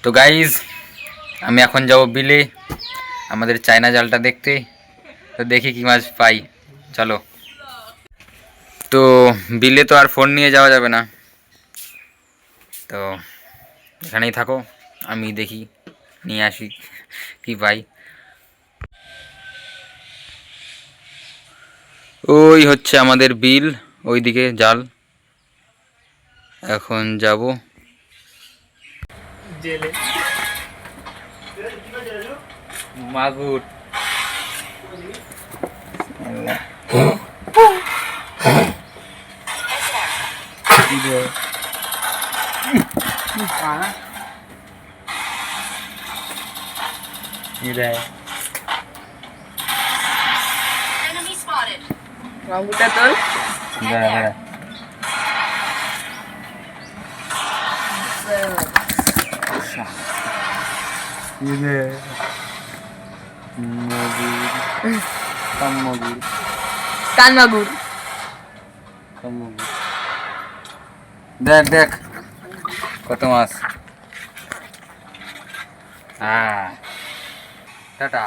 তো গাইজ আমি এখন যাব বিলে আমাদের চায়না জালটা দেখতে। তো দেখি কি মাছ পাই, চলো। তো বিলে তো আর ফোন নিয়ে যাওয়া যাবে না, তো এখানেই থাকো, আমি দেখি নিয়ে আসি কি পাই। ওই হচ্ছে আমাদের বিল, ওইদিকে জাল, এখন যাব জেলে। মাগুর মাগুরটা তোর কান মাগুর। দেখ দেখ কত মাছ। হ্যাঁ টাটা।